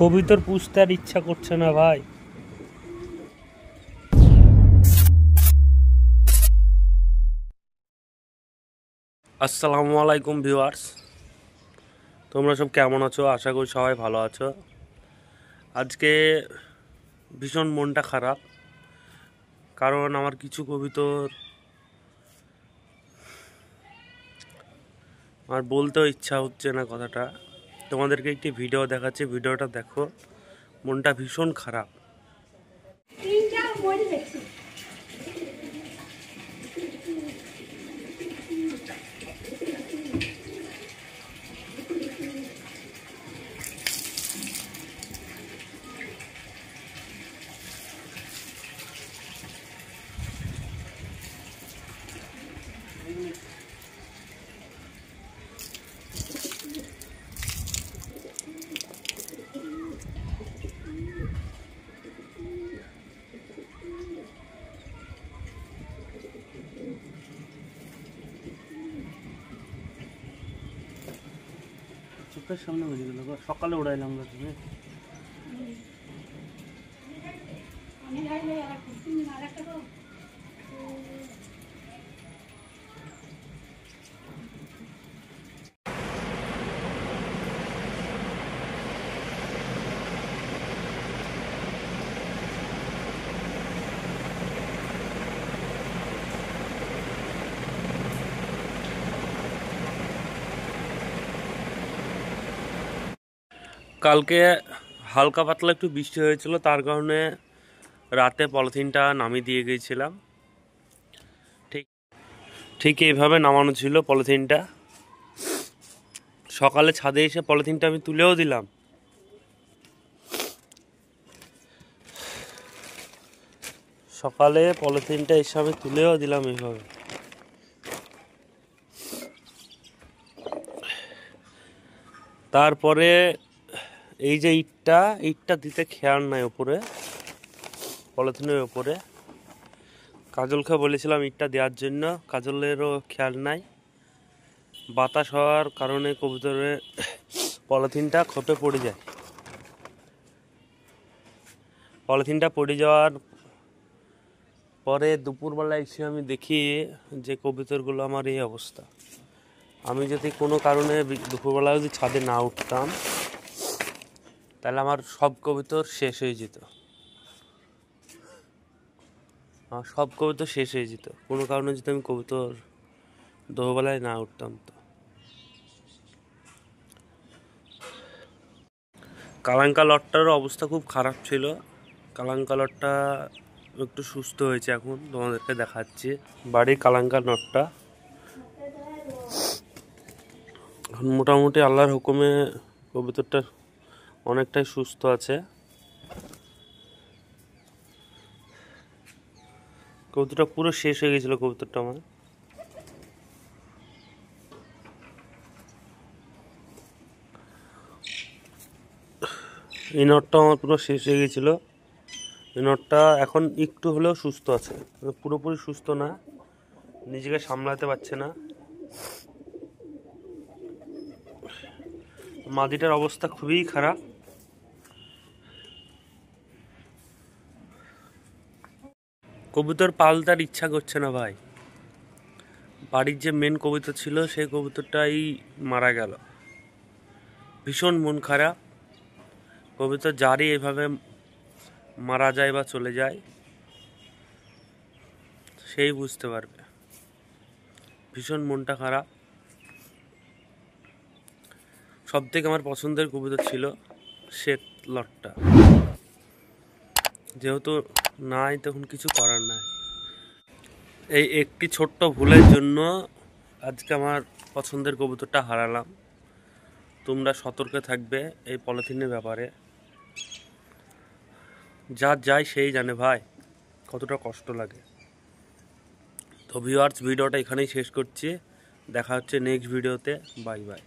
কবিতর পুষতে আর ইচ্ছা করছে না ভাই। আসসালামু আলাইকুম ভিউয়ার্স, তোমরা সব কেমন আছো? আশা করি সবাই ভালো আছো। আজকে ভীষণ মনটা খারাপ, কারণ আমার কিছু কবিতর আর বলতেও ইচ্ছা হচ্ছে না কথাটা। তোমাদেরকে একটি ভিডিও দেখাচ্ছি, ভিডিওটা দেখো। মনটা ভীষণ খারাপ। চোখের সামনে বুঝে গেল, সকালে উড়াইলাম তুমি। কালকে হালকা পাতলা একটু বৃষ্টি হয়েছিল, তার কারণে রাতে পলিথিনটা নামিয়ে দিয়ে গিয়েছিলাম। ঠিক এইভাবে নামানো ছিল পলিথিনটা। সকালে ছাদে এসে পলিথিনটা আমি তুলেও দিলাম। সকালে পলিথিনটা এসে আমি তুলেও দিলাম এইভাবে। তারপরে এই যে ইটটা দিতে খেয়াল নাই ওপরে, পলিথিনের ওপরে। কাজলকে বলেছিলাম ইটটা দেওয়ার জন্য, কাজলেরও খেয়াল নাই। বাতাস হওয়ার কারণে কবুতরের পলিথিনটা খপে পড়ে যায়। পলিথিনটা পড়ে যাওয়ার পরে দুপুরবেলা এসে আমি দেখি যে কবুতরগুলো আমার এই অবস্থা। আমি যদি কোনো কারণে দুপুরবেলা যদি ছাদে না উঠতাম, তাহলে আমার সব কবুতর শেষ হয়ে যেত। সব কবুতর শেষ হয়ে যেত কোনো কারণে যদি আমি কবুতর দুপুরবেলায় না উঠতাম। তো কালাঙ্কা লটটার অবস্থা খুব খারাপ ছিল। কালাঙ্কা লটটা একটু সুস্থ হয়েছে, এখন তোমাদেরকে দেখাচ্ছি বাড়ির কালাঙ্কা লটটা। এখন মোটামুটি আল্লাহর হুকুমে কবুতরটা অনেকটাই সুস্থ আছে। কবুতরটা পুরো শেষ হয়ে গেছিল কবুতরটা আমার। এই নটটা আমার পুরো শেষ হয়ে গেছিলো। এই নটটা এখন একটু হলেও সুস্থ আছে, পুরোপুরি সুস্থ না, নিজেকে সামলাতে পারছে না। মাদিটার অবস্থা খুবই খারাপ। কবুতর পালতার ইচ্ছা করছে না ভাই। বাড়ির যে মেন কবুতর ছিল সেই কবুতরটাই মারা গেল। ভীষণ মন খারাপ। কবুতর যারই এভাবে মারা যায় বা চলে যায়, সেই বুঝতে পারবে। ভীষণ মনটা খারাপ। সব থেকে আমার পছন্দের কবুতর ছিল শ্বেত লটটা। যেহেতু নাই, তখন কিছু করার নাই। এই একটি ছোট্ট ভুলের জন্য আজকে আমার পছন্দের কবুতরটা হারালাম। তোমরা সতর্ক থাকবে এই পলিথিনের ব্যাপারে। যার যায় সেই জানে ভাই কতটা কষ্ট লাগে। তো ভিউয়ার্স, ভিডিওটা এখানেই শেষ করছি। দেখা হচ্ছে নেক্সট ভিডিওতে। Bye bye.